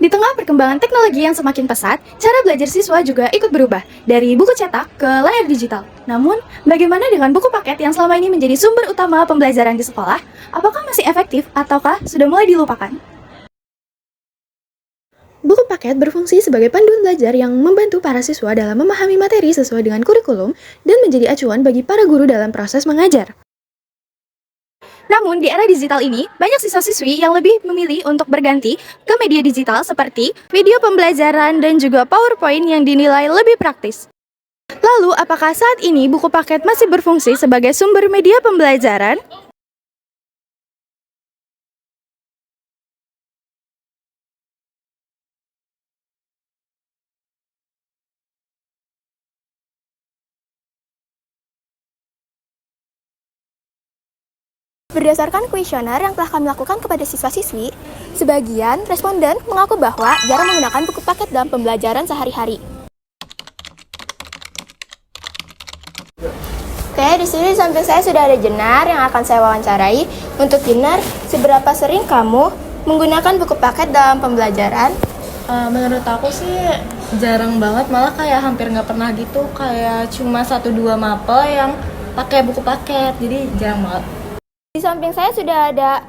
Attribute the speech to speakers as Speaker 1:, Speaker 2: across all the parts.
Speaker 1: Di tengah perkembangan teknologi yang semakin pesat, cara belajar siswa juga ikut berubah dari buku cetak ke layar digital. Namun, bagaimana dengan buku paket yang selama ini menjadi sumber utama pembelajaran di sekolah? Apakah masih efektif ataukah sudah mulai dilupakan? Buku paket berfungsi sebagai panduan belajar yang membantu para siswa dalam memahami materi sesuai dengan kurikulum dan menjadi acuan bagi para guru dalam proses mengajar. Namun, di era digital ini, banyak siswa-siswi yang lebih memilih untuk berganti ke media digital seperti video pembelajaran dan juga PowerPoint yang dinilai lebih praktis. Lalu, apakah saat ini buku paket masih berfungsi sebagai sumber media pembelajaran?
Speaker 2: Berdasarkan kuesioner yang telah kami lakukan kepada siswa-siswi, sebagian responden mengaku bahwa jarang menggunakan buku paket dalam pembelajaran sehari-hari. Oke, di sini di samping saya sudah ada Jenar yang akan saya wawancarai. Untuk Jenar, seberapa sering kamu menggunakan buku paket dalam pembelajaran?
Speaker 3: Menurut aku sih jarang banget, malah kayak hampir nggak pernah gitu, kayak cuma 1-2 mapel yang pakai buku paket, jadi jarang banget.
Speaker 2: Di samping saya sudah ada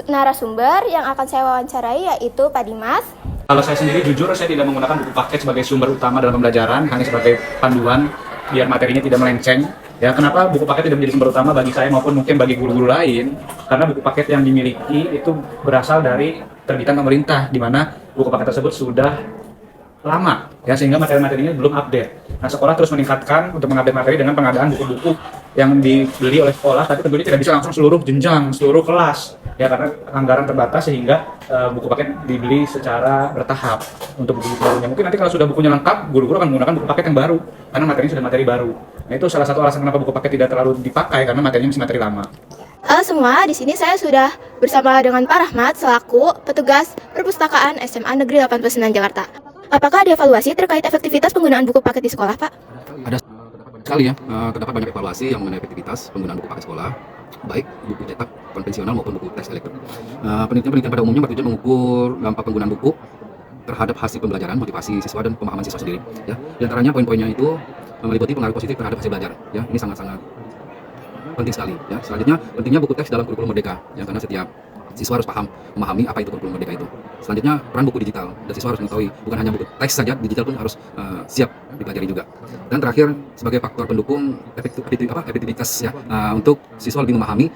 Speaker 2: narasumber yang akan saya wawancarai, yaitu Pak Dimas.
Speaker 4: Kalau saya sendiri jujur saya tidak menggunakan buku paket sebagai sumber utama dalam pembelajaran, hanya sebagai panduan biar materinya tidak melenceng. Ya, kenapa buku paket tidak menjadi sumber utama bagi saya maupun mungkin bagi guru-guru lain? Karena buku paket yang dimiliki itu berasal dari terbitan pemerintah, di mana buku paket tersebut sudah lama, ya, sehingga materi-materinya belum update. Nah, sekolah terus meningkatkan untuk mengupdate materi dengan pengadaan buku-buku yang dibeli oleh sekolah, tapi tentunya tidak bisa langsung seluruh jenjang, seluruh kelas, ya, karena anggaran terbatas sehingga buku paket dibeli secara bertahap untuk buku barunya. Mungkin nanti kalau sudah bukunya lengkap, guru-guru akan menggunakan buku paket yang baru, karena materinya sudah materi baru. Nah, itu salah satu alasan kenapa buku paket tidak terlalu dipakai, karena materinya masih materi lama.
Speaker 2: Halo semua, di sini saya sudah bersama dengan Pak Rahmat selaku petugas perpustakaan SMA Negeri 89 Jakarta. Apakah ada evaluasi terkait efektivitas penggunaan buku paket di sekolah, Pak?
Speaker 5: Ada sekali ya, terdapat banyak evaluasi yang mengenai efektivitas penggunaan buku paket sekolah, baik buku cetak konvensional maupun buku teks elektronik. Penelitian pada umumnya bertujuan mengukur dampak penggunaan buku terhadap hasil pembelajaran, motivasi siswa dan pemahaman siswa sendiri. Ya, di antaranya poin-poinnya itu meliputi pengaruh positif terhadap hasil belajar. Ya, ini sangat-sangat penting sekali. Ya, selanjutnya pentingnya buku teks dalam kurikulum Merdeka, ya, karena setiap siswa harus memahami apa itu kurikulum Merdeka itu. Selanjutnya peran buku digital, dan siswa harus mengetahui bukan hanya buku teks saja, digital pun harus siap dipelajari juga. Dan terakhir sebagai faktor pendukung efektivitas ya, untuk siswa lebih memahami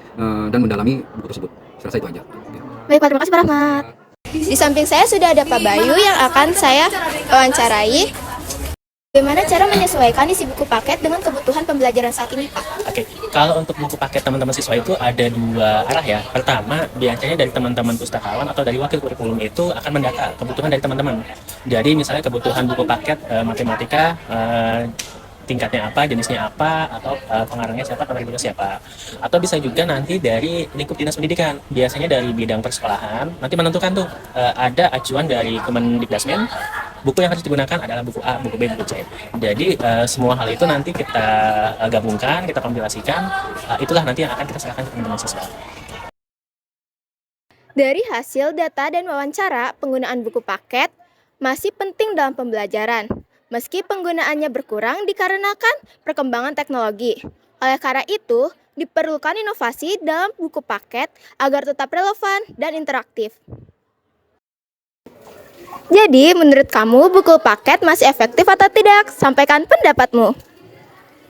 Speaker 5: dan mendalami buku tersebut. Saya rasa itu aja.
Speaker 2: Baik, Pak, terima kasih Pak Rahmat. Di samping saya sudah ada Pak Bayu yang akan saya wawancarai. Bagaimana cara menyesuaikan isi buku paket dengan kebutuhan pembelajaran saat ini, Pak?
Speaker 6: Oke, kalau untuk buku paket teman-teman siswa itu ada dua arah ya. Pertama, biasanya dari teman-teman pustakawan atau dari wakil kurikulum itu akan mendata kebutuhan dari teman-teman. Jadi misalnya kebutuhan buku paket matematika, tingkatnya apa, jenisnya apa, atau pengarangnya siapa, penerbitnya siapa. Atau bisa juga nanti dari lingkup dinas pendidikan, biasanya dari bidang persekolahan, nanti menentukan tuh ada acuan dari Kemendikbudrismen, buku yang harus digunakan adalah buku A, buku B, buku C. Jadi semua hal itu nanti kita gabungkan, kita kompilasikan, itulah nanti yang akan kita serahkan ke teman-teman siswa.
Speaker 2: Dari hasil data dan wawancara, penggunaan buku paket masih penting dalam pembelajaran, meski penggunaannya berkurang dikarenakan perkembangan teknologi. Oleh karena itu, diperlukan inovasi dalam buku paket agar tetap relevan dan interaktif. Jadi, menurut kamu buku paket masih efektif atau tidak? Sampaikan pendapatmu.